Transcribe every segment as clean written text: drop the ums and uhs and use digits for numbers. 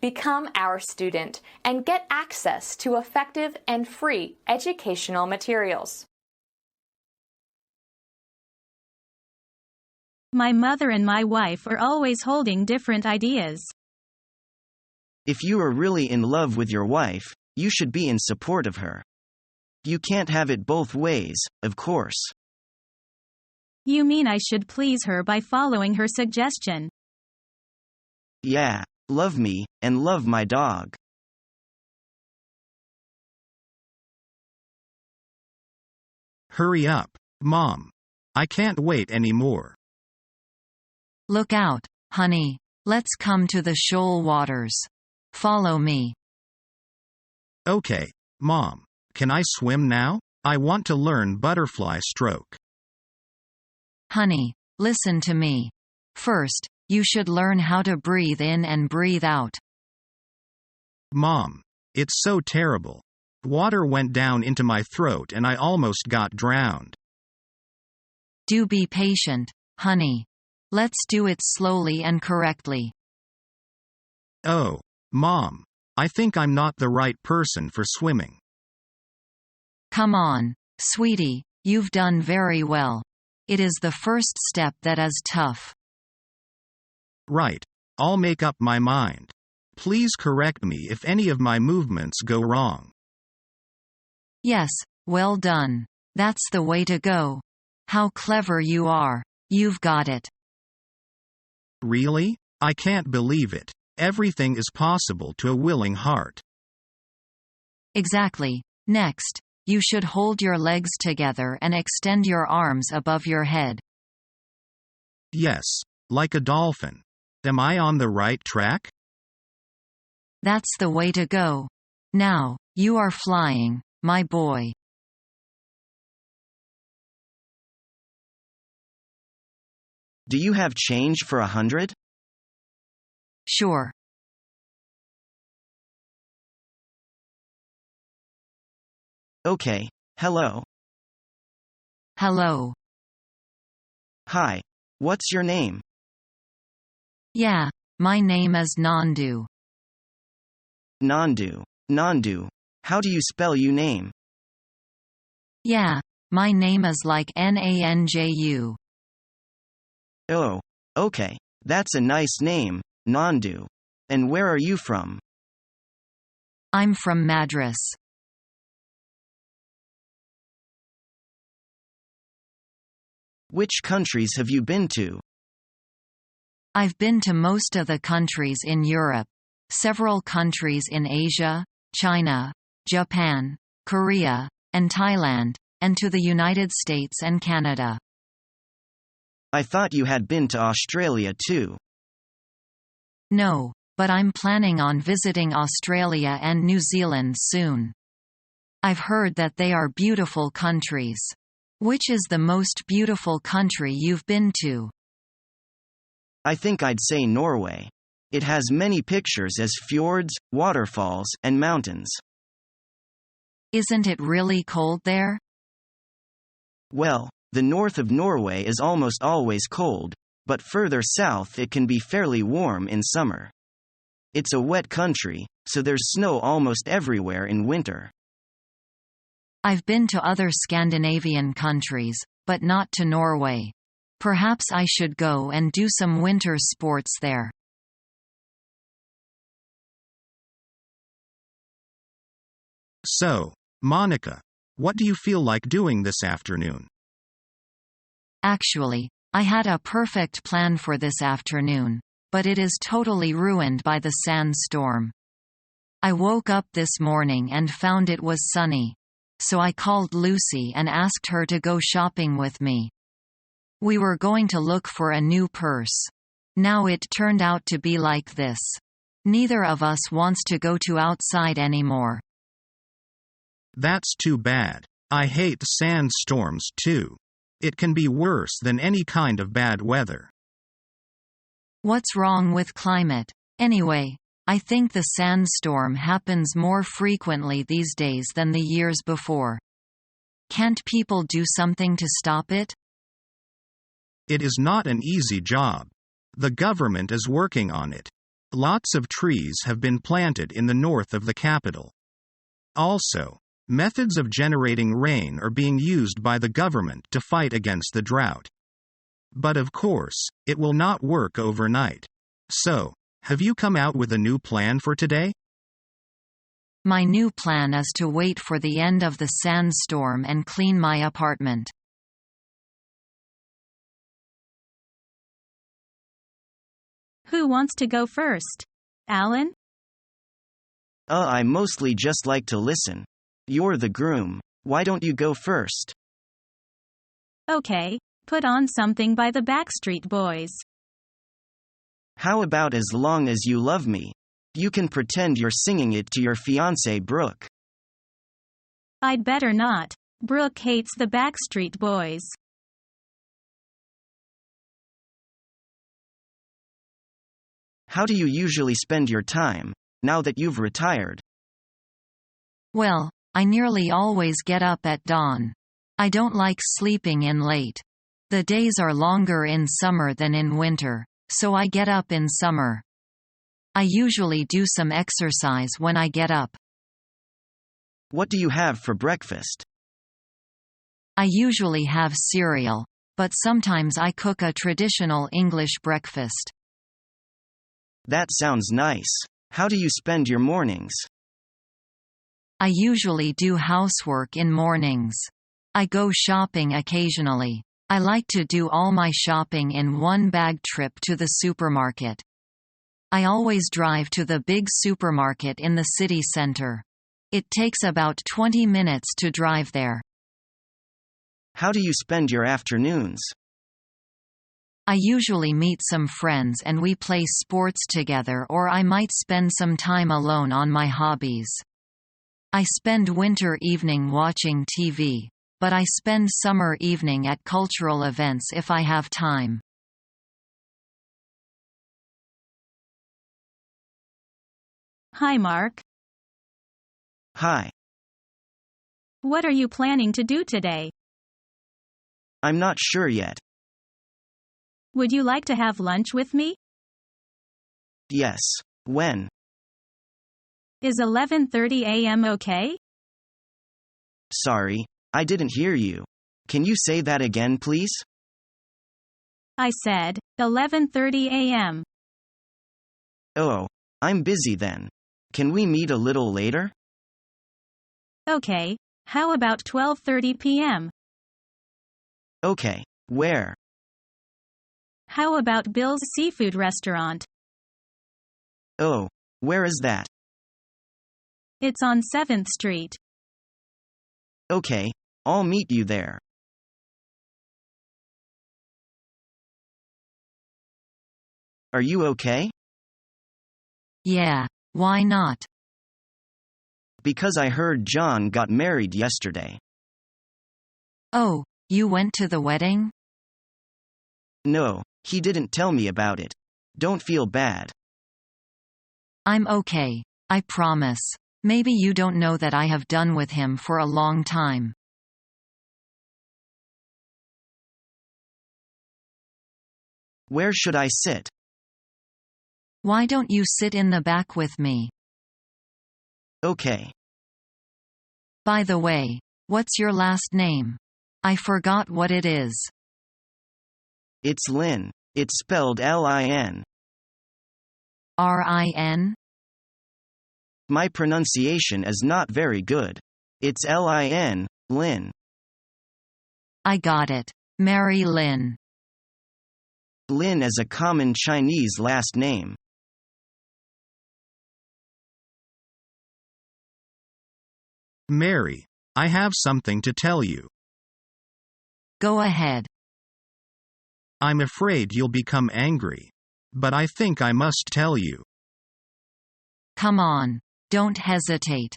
Become our student and get access to effective and free educational materials. My mother and my wife are always holding different ideas. If you are really in love with your wife, you should be in support of her. You can't have it both ways, of course. You mean I should please her by following her suggestion? Yeah, love me, and love my dog. Hurry up, Mom. I can't wait anymore. Look out, honey. Let's come to the shoal waters. Follow me. Okay, Mom. Can I swim now? I want to learn butterfly stroke. Honey, listen to me. First, you should learn how to breathe in and breathe out. Mom, it's so terrible. Water went down into my throat and I almost got drowned. Do be patient, honey. Let's do it slowly and correctly. Oh, Mom, I think I'm not the right person for swimming. Come on, sweetie, you've done very well. It is the first step that is tough. Right. I'll make up my mind. Please correct me if any of my movements go wrong. Yes, well done. That's the way to go. How clever you are. You've got it. Really? I can't believe it. Everything is possible to a willing heart. Exactly. Next, you should hold your legs together and extend your arms above your head. Yes, like a dolphin. Am I on the right track? That's the way to go. Now, you are flying, my boy. Do you have change for 100? Sure. Okay, hello. Hello. Hi. What's your name? Yeah, my name is Nandu. Nandu. Nandu. How do you spell your name? Yeah, my name is like Nanju. Oh, okay. That's a nice name, Nandu. And where are you from? I'm from Madras. Which countries have you been to? I've been to most of the countries in Europe, several countries in Asia, China, Japan, Korea, and Thailand, and to the United States and Canada. I thought you had been to Australia too. No, but I'm planning on visiting Australia and New Zealand soon. I've heard that they are beautiful countries. Which is the most beautiful country you've been to? I think I'd say Norway. It has many pictures as fjords, waterfalls, and mountains. Isn't it really cold there? Well, the north of Norway is almost always cold, but further south it can be fairly warm in summer. It's a wet country, so there's snow almost everywhere in winter. I've been to other Scandinavian countries, but not to Norway. Perhaps I should go and do some winter sports there. So, Monica, what do you feel like doing this afternoon? Actually, I had a perfect plan for this afternoon, but it is totally ruined by the sandstorm. I woke up this morning and found it was sunny. So I called Lucy and asked her to go shopping with me. We were going to look for a new purse. Now it turned out to be like this. Neither of us wants to go to outside anymore. That's too bad. I hate sandstorms too. It can be worse than any kind of bad weather. What's wrong with climate? Anyway, I think the sandstorm happens more frequently these days than the years before. Can't people do something to stop it? It is not an easy job. The government is working on it. Lots of trees have been planted in the north of the capital. Also, methods of generating rain are being used by the government to fight against the drought. But of course, it will not work overnight. So, have you come out with a new plan for today? My new plan is to wait for the end of the sandstorm and clean my apartment. Who wants to go first? Alan? I mostly just like to listen. You're the groom. Why don't you go first? Okay, put on something by the Backstreet Boys. How about As Long as You Love Me? You can pretend you're singing it to your fiancée Brooke. I'd better not. Brooke hates the Backstreet Boys. How do you usually spend your time, now that you've retired? Well, I nearly always get up at dawn. I don't like sleeping in late. The days are longer in summer than in winter, so I get up in summer. I usually do some exercise when I get up. What do you have for breakfast? I usually have cereal, but sometimes I cook a traditional English breakfast. That sounds nice. How do you spend your mornings? I usually do housework in mornings. I go shopping occasionally. I like to do all my shopping in one bag trip to the supermarket. I always drive to the big supermarket in the city center. It takes about 20 minutes to drive there. How do you spend your afternoons? I usually meet some friends and we play sports together, or I might spend some time alone on my hobbies. I spend winter evening watching TV, but I spend summer evening at cultural events if I have time. Hi, Mark. Hi. What are you planning to do today? I'm not sure yet. Would you like to have lunch with me? Yes. When? Is 11:30 a.m. okay? Sorry, I didn't hear you. Can you say that again, please? I said, 11:30 a.m. Oh, I'm busy then. Can we meet a little later? Okay, how about 12:30 p.m.? Okay, where? How about Bill's Seafood Restaurant? Oh, where is that? It's on 7th Street. Okay, I'll meet you there. Are you okay? Yeah, why not? Because I heard John got married yesterday. Oh, you went to the wedding? No, he didn't tell me about it. Don't feel bad. I'm okay, I promise. Maybe you don't know that I have done with him for a long time. Where should I sit? Why don't you sit in the back with me? Okay. By the way, what's your last name? I forgot what it is. It's Lin. It's spelled L-I-N. R-I-N? My pronunciation is not very good. It's L-I-N, Lin. I got it. Mary Lin. Lin is a common Chinese last name. Mary, I have something to tell you. Go ahead. I'm afraid you'll become angry. But I think I must tell you. Come on. Don't hesitate.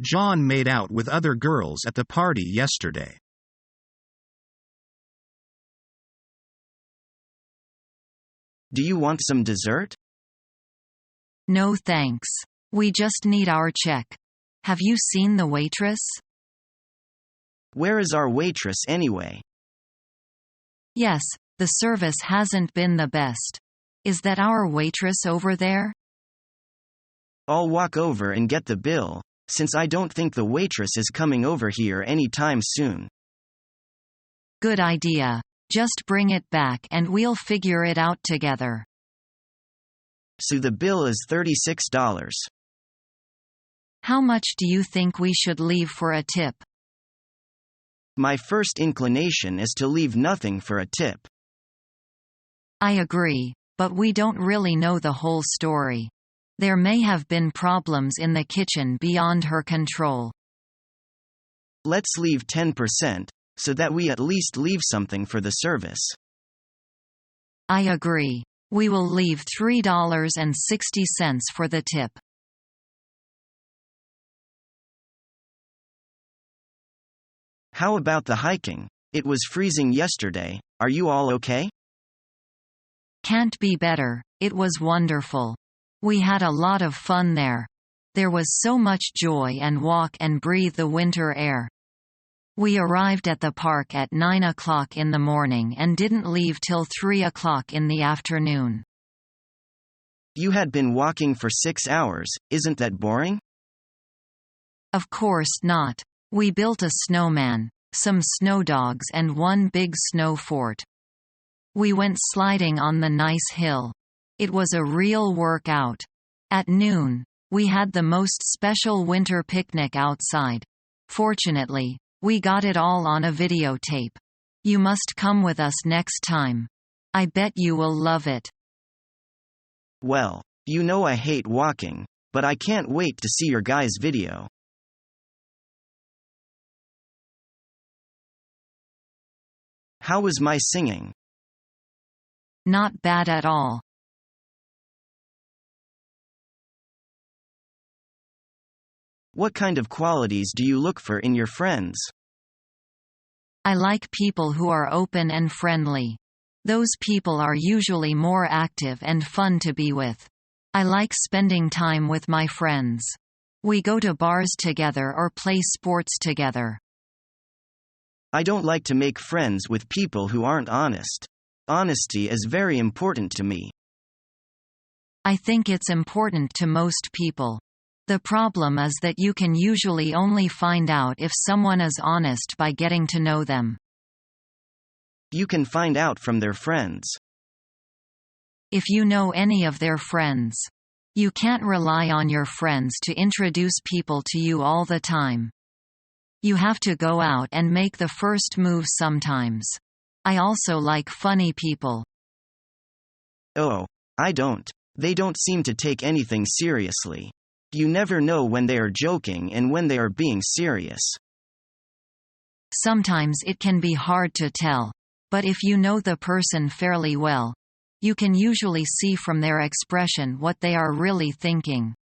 John made out with other girls at the party yesterday. Do you want some dessert? No thanks. We just need our check. Have you seen the waitress? Where is our waitress anyway? Yes, the service hasn't been the best. Is that our waitress over there? I'll walk over and get the bill, since I don't think the waitress is coming over here anytime soon. Good idea. Just bring it back and we'll figure it out together. So the bill is $36. How much do you think we should leave for a tip? My first inclination is to leave nothing for a tip. I agree, but we don't really know the whole story. There may have been problems in the kitchen beyond her control. Let's leave 10%, so that we at least leave something for the service. I agree. We will leave $3.60 for the tip. How about the hiking? It was freezing yesterday. Are you all okay? Can't be better. It was wonderful. We had a lot of fun there. There was so much joy and walk and breathe the winter air. We arrived at the park at 9 o'clock in the morning and didn't leave till 3 o'clock in the afternoon. You had been walking for 6 hours, isn't that boring? Of course not. We built a snowman, some snow dogs and one big snow fort. We went sliding on the nice hill. It was a real workout. At noon, we had the most special winter picnic outside. Fortunately, we got it all on a videotape. You must come with us next time. I bet you will love it. Well, you know I hate walking, but I can't wait to see your guys' video. How was my singing? Not bad at all. What kind of qualities do you look for in your friends? I like people who are open and friendly. Those people are usually more active and fun to be with. I like spending time with my friends. We go to bars together or play sports together. I don't like to make friends with people who aren't honest. Honesty is very important to me. I think it's important to most people. The problem is that you can usually only find out if someone is honest by getting to know them. You can find out from their friends. If you know any of their friends. You can't rely on your friends to introduce people to you all the time. You have to go out and make the first move sometimes. I also like funny people. Oh, I don't. They don't seem to take anything seriously. You never know when they are joking and when they are being serious. Sometimes it can be hard to tell. But if you know the person fairly well, you can usually see from their expression what they are really thinking.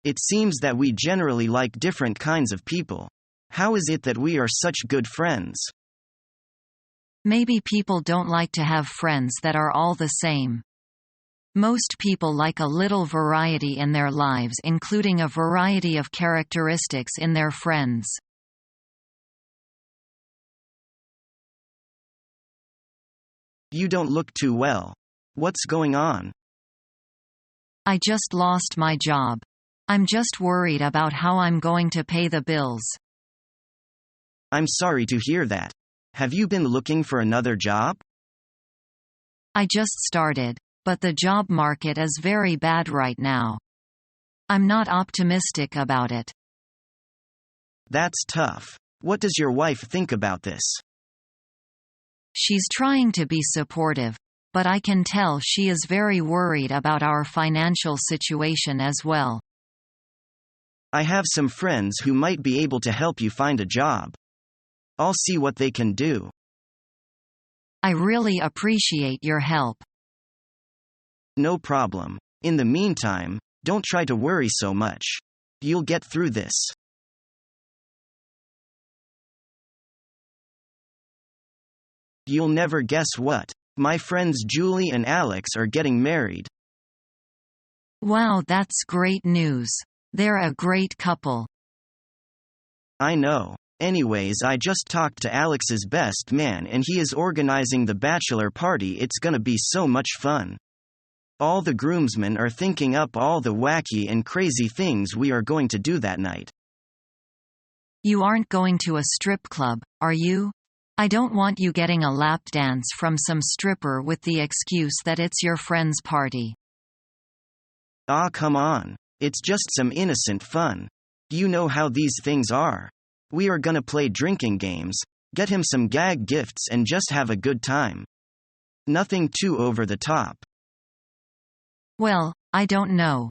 It seems that we generally like different kinds of people. How is it that we are such good friends? Maybe people don't like to have friends that are all the same. Most people like a little variety in their lives, including a variety of characteristics in their friends. You don't look too well. What's going on? I just lost my job. I'm just worried about how I'm going to pay the bills. I'm sorry to hear that. Have you been looking for another job? I just started, but the job market is very bad right now. I'm not optimistic about it. That's tough. What does your wife think about this? She's trying to be supportive, but I can tell she is very worried about our financial situation as well. I have some friends who might be able to help you find a job. I'll see what they can do. I really appreciate your help. No problem. In the meantime, don't try to worry so much. You'll get through this. You'll never guess what. My friends Julie and Alex are getting married. Wow, that's great news. They're a great couple. I know. Anyways, I just talked to Alex's best man and he is organizing the bachelor party. It's gonna be so much fun. All the groomsmen are thinking up all the wacky and crazy things we are going to do that night. You aren't going to a strip club, are you? I don't want you getting a lap dance from some stripper with the excuse that it's your friend's party. Ah, come on. It's just some innocent fun. You know how these things are. We are gonna play drinking games, get him some gag gifts and just have a good time. Nothing too over the top. Well, I don't know.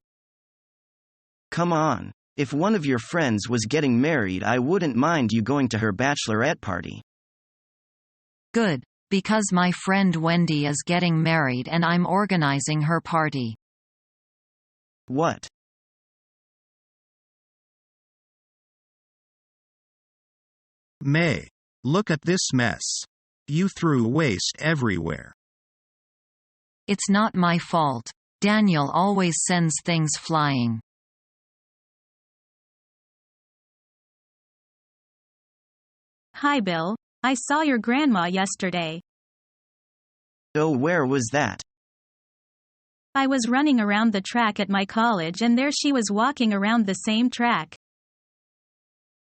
Come on. If one of your friends was getting married, I wouldn't mind you going to her bachelorette party. Good, because my friend Wendy is getting married and I'm organizing her party. What? May. Look at this mess. You threw waste everywhere. It's not my fault. Daniel always sends things flying. Hi Bill, I saw your grandma yesterday. Oh, where was that? I was running around the track at my college and there she was walking around the same track.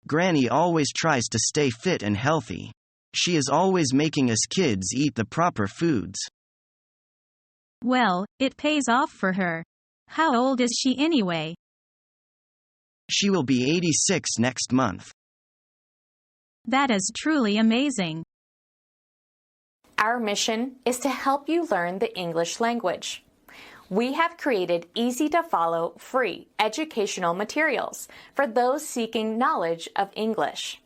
Granny always tries to stay fit and healthy. She is always making us kids eat the proper foods. Well, it pays off for her. How old is she anyway? She will be 86 next month. That is truly amazing. Our mission is to help you learn the English language. We have created easy-to-follow, free educational materials for those seeking knowledge of English.